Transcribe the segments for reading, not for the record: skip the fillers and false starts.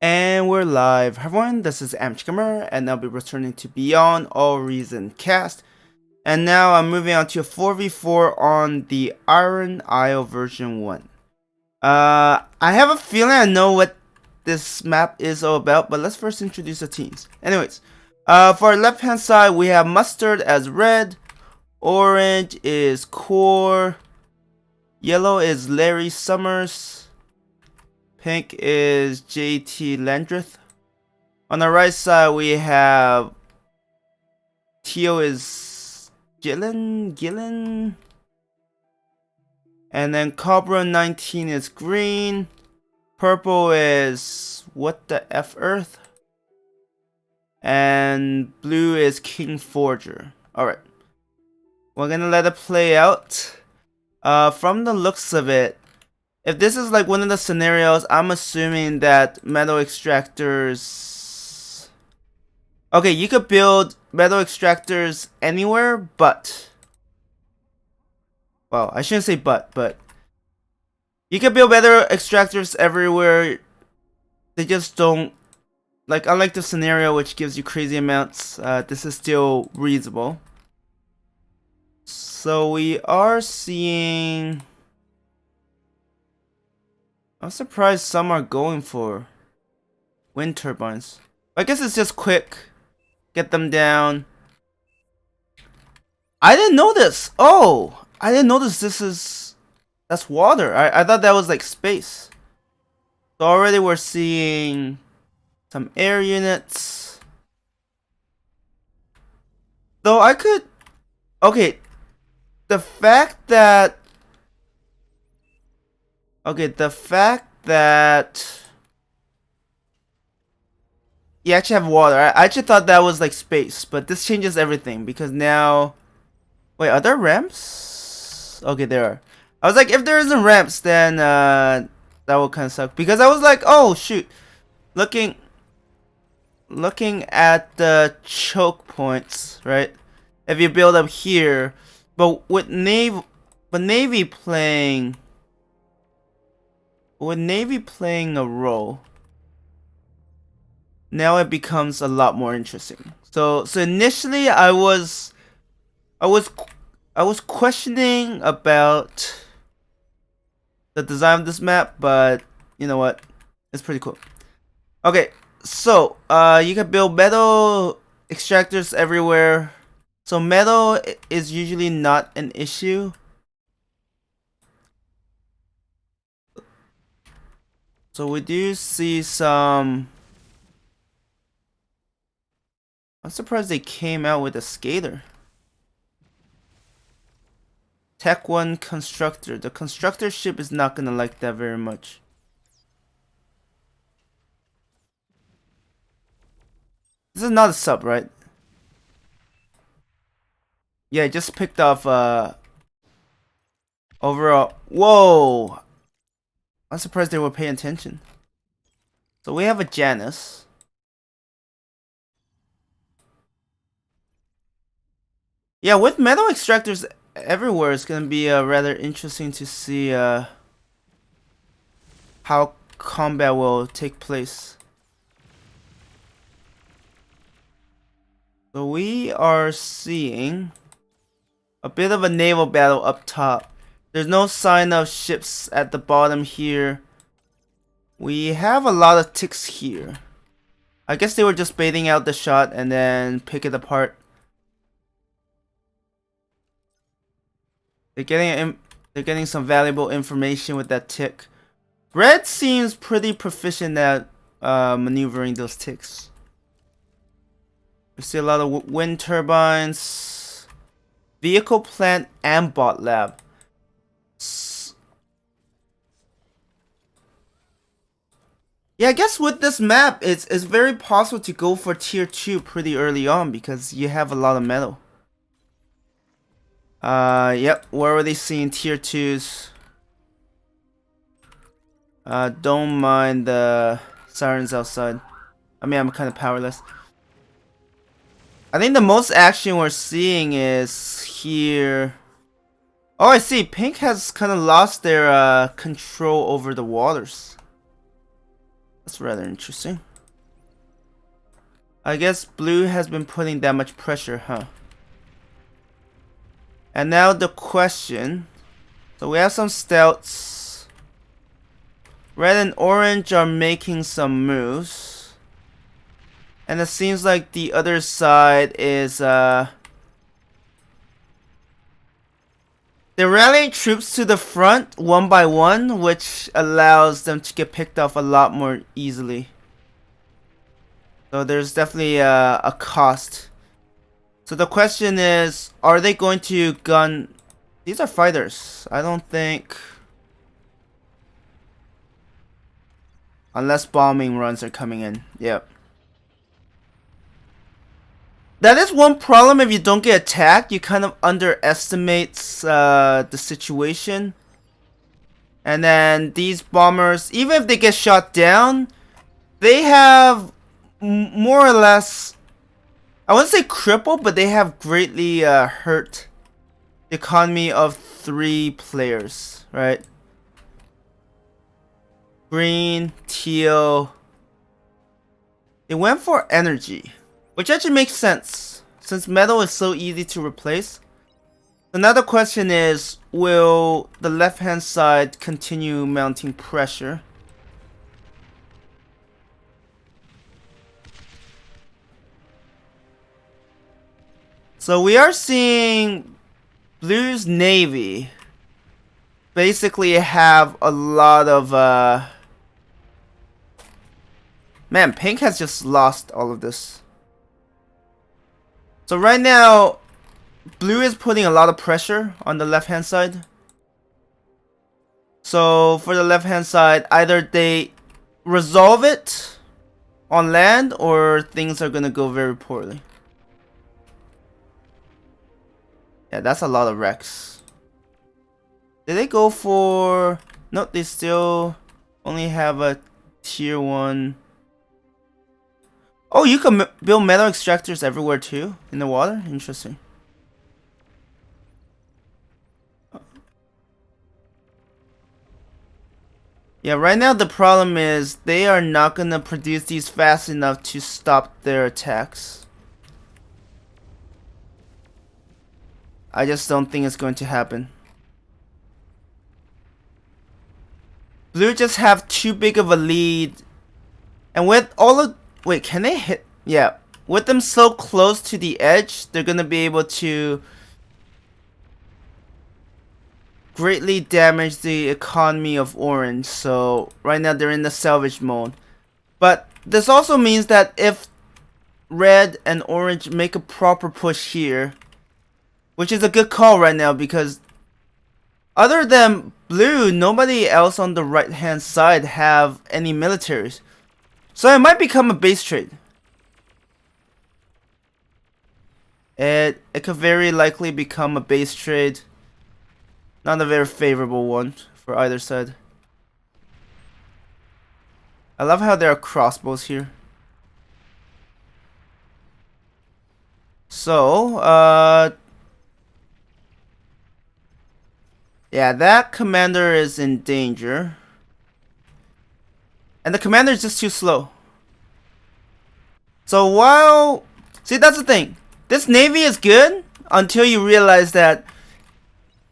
And we're live. Hi everyone, this is amateurgamer, and I'll be returning to Beyond All Reason cast. And now I'm moving on to a 4v4 on the Iron Isle version 1. I have a feeling I know what this map is all about, but let's first introduce the teams. Anyways, for our left hand side we have Mustard as red, orange is Core, yellow is Larry Summers, pink is JT Landreth. On the right side, we have teal is Gillen, and then Cobra 19 is green. Purple is What the F Earth, and blue is King Forger. Alright, we're gonna let it play out. From the looks of it, if this is like one of the scenarios, I'm assuming that metal extractors. Okay, you could build metal extractors anywhere, but... Well, I shouldn't say but... You can build metal extractors everywhere. They just don't... Like, unlike the scenario which gives you crazy amounts, this is still reasonable. So we are seeing... I'm surprised some are going for wind turbines. I guess it's just quick. Get them down. I didn't know this. Oh, I didn't notice this is... That's water. I thought that was like space. So already we're seeing some air units. Though I could... Okay, the fact that... Okay, the fact that... You actually have water. I actually thought that was like space, but this changes everything because now... Wait, are there ramps? Okay, there are. I was like, if there isn't ramps, then that will kind of suck. Because I was like, oh shoot, looking at the choke points, right? If you build up here, but with Navy playing a role, now it becomes a lot more interesting. So initially I was questioning about the design of this map, but you know what? It's pretty cool. Okay, so you can build metal extractors everywhere. So metal is usually not an issue. So we do see some... I'm surprised they came out with a skater. Tech 1 constructor. The constructor ship is not gonna like that very much. This is not a sub, right? Yeah, I just picked off overall. Whoa! I'm surprised they were paying attention. So we have a Janus. Yeah, with metal extractors everywhere, it's gonna be rather interesting to see how combat will take place. So we are seeing a bit of a naval battle up top. There's no sign of ships at the bottom here. We have a lot of ticks here. I guess they were just baiting out the shot and then pick it apart. They're getting some valuable information with that tick. Red seems pretty proficient at maneuvering those ticks. We see a lot of wind turbines, vehicle plant, and bot lab. Yeah, I guess with this map, it's very possible to go for tier 2 pretty early on because you have a lot of metal. Yep, we're already seeing tier 2s. Don't mind the sirens outside. I mean, I'm kind of powerless. I think the most action we're seeing is here. Oh, I see. Pink has kind of lost their control over the waters. That's rather interesting. I guess blue has been putting that much pressure, huh? And now the question. So we have some stouts. Red and orange are making some moves. And it seems like the other side is they're rallying troops to the front one by one, which allows them to get picked off a lot more easily. So there's definitely a cost. So the question is, are they going to gun? These are fighters. I don't think, unless bombing runs are coming in. Yep. That is one problem. If you don't get attacked, you kind of underestimate the situation. And then these bombers, even if they get shot down, they have more or less, I wouldn't say crippled, but they have greatly hurt the economy of 3 players, right? Green, teal. They went for energy, which actually makes sense since metal is so easy to replace. Another question is, will the left hand side continue mounting pressure? So we are seeing Blue's Navy basically have a lot of man, Pink has just lost all of this. So right now Blue is putting a lot of pressure on the left hand side. So for the left hand side, either they resolve it on land or things are gonna go very poorly. Yeah, that's a lot of wrecks. Did they go for... Nope, they still only have a tier 1. Oh, you can build metal extractors everywhere too in the water? Interesting. Yeah, right now the problem is they are not gonna produce these fast enough to stop their attacks. I just don't think it's going to happen. Blue just have too big of a lead. And with all of... Wait, can they hit? Yeah. With them so close to the edge, they're gonna be able to greatly damage the economy of orange. So right now they're in the salvage mode. But this also means that if red and orange make a proper push here, which is a good call right now because other than blue, nobody else on the right hand side have any militaries. So it might become a base trade. It could very likely become a base trade. Not a very favorable one for either side. I love how there are crossbows here. So, yeah, that commander is in danger. And the commander is just too slow. So while... See, that's the thing. This navy is good until you realize that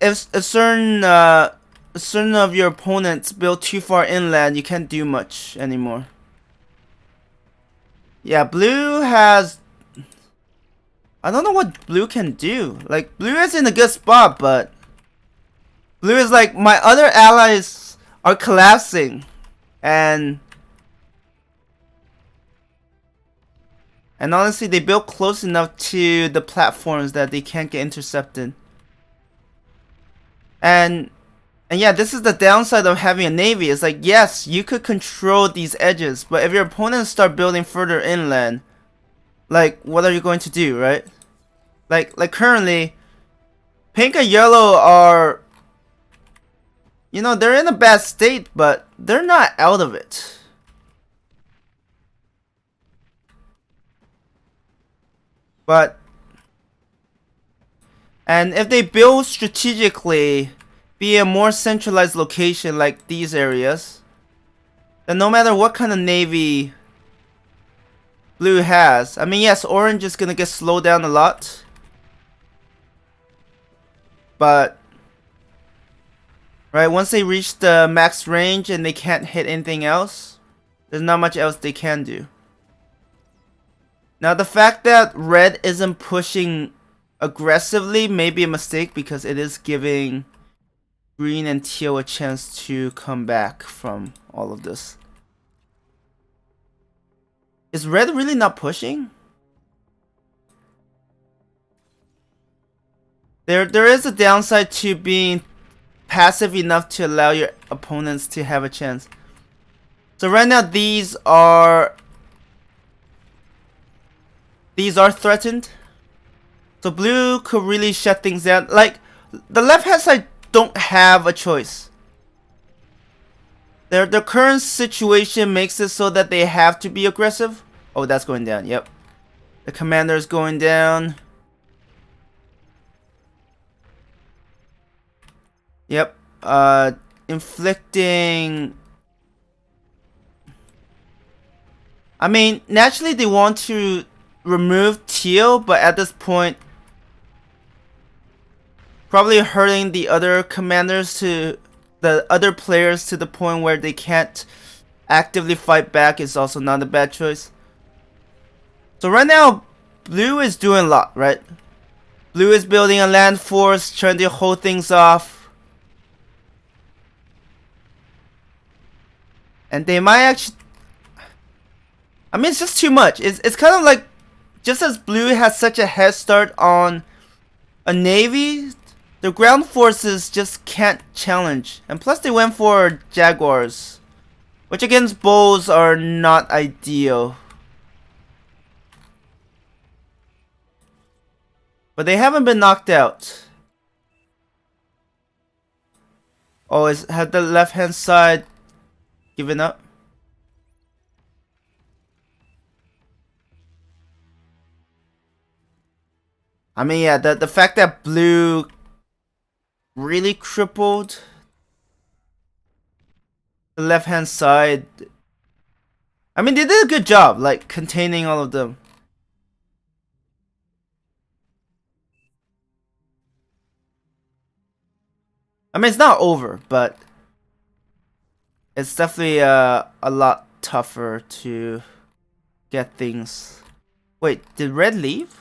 if a certain of your opponents build too far inland, you can't do much anymore. Yeah, blue has... I don't know what blue can do. Like, blue is in a good spot, but... Blue is like, my other allies are collapsing. And honestly, they built close enough to the platforms that they can't get intercepted. And yeah, this is the downside of having a navy. It's like, yes, you could control these edges, but if your opponents start building further inland, like, what are you going to do, right? Like currently, pink and yellow are, you know, they're in a bad state, but they're not out of it. But, and if they build strategically, be a more centralized location like these areas, then no matter what kind of navy blue has, I mean, yes, orange is gonna get slowed down a lot, but right, once they reach the max range and they can't hit anything else, there's not much else they can do. Now the fact that red isn't pushing aggressively may be a mistake because it is giving green and teal a chance to come back from all of this. Is red really not pushing? There is a downside to being passive enough to allow your opponents to have a chance. So right now these are threatened. So blue could really shut things down. Like, the left hand side don't have a choice. Their current situation makes it so that they have to be aggressive. Oh, that's going down. Yep. The commander is going down. Yep. Inflicting. I mean, naturally they want to remove teal, but at this point, probably hurting the other commanders to the other players to the point where they can't actively fight back is also not a bad choice. So right now, blue is doing a lot, right? Blue is building a land force, trying to hold things off. And they might actually... I mean, it's just too much. It's kind of like, just as blue has such a head start on a navy, the ground forces just can't challenge. And plus they went for jaguars, which against bows are not ideal. But they haven't been knocked out. Oh, had the left hand side given up? I mean, yeah, the fact that blue really crippled the left hand side. I mean, they did a good job, like, containing all of them. I mean, it's not over, but it's definitely a lot tougher to get things. Wait, did red leave?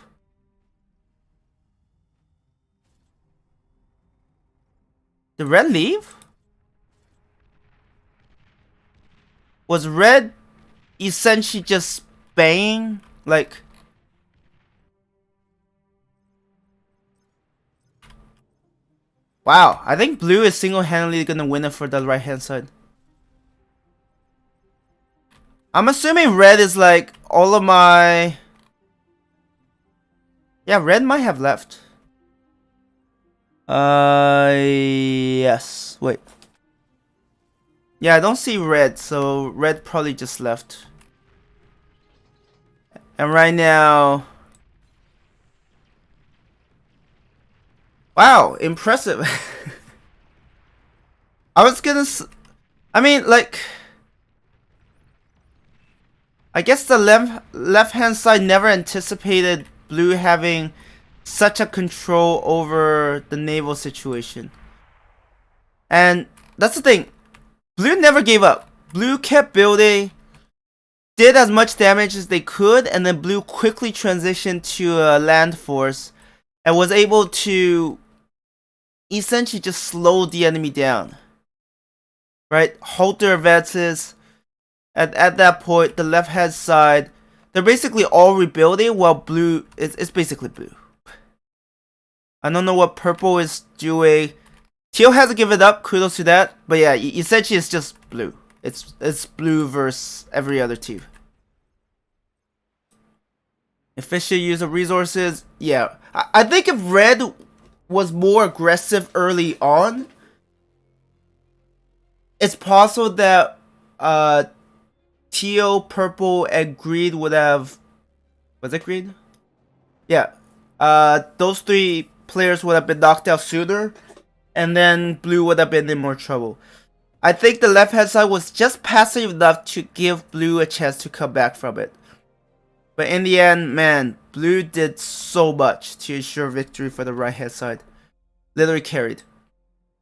Did red leave? Was red essentially just banging? Like... Wow, I think blue is single-handedly gonna win it for the right-hand side. I'm assuming red is like all of my... Yeah, red might have left. Yes. Wait. Yeah, I don't see red, so red probably just left. And right now... Wow, impressive. I was gonna... I mean, like... I guess the left-hand side never anticipated blue having such a control over the naval situation. And that's the thing. Blue never gave up. Blue kept building, did as much damage as they could, and then blue quickly transitioned to a land force and was able to essentially just slow the enemy down. Right? Halt their advances. At that point, the left hand side, they're basically all rebuilding while blue it's basically blue. I don't know what purple is doing. Teal hasn't given up, kudos to that. But yeah, essentially it's just blue. It's blue versus every other team. Efficient use of resources, yeah. I think if red was more aggressive early on, it's possible that teal, purple, and green would have... Was it green? Yeah. Those three players would have been knocked out sooner, and then blue would have been in more trouble. I think the left hand side was just passive enough to give blue a chance to come back from it. But in the end, man, blue did so much to ensure victory for the right hand side. Literally carried.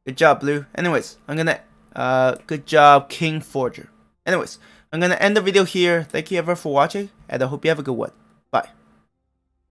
Good job, blue. Anyways, good job, King Forger. Anyways, I'm gonna end the video here. Thank you everyone for watching, and I hope you have a good one. Bye.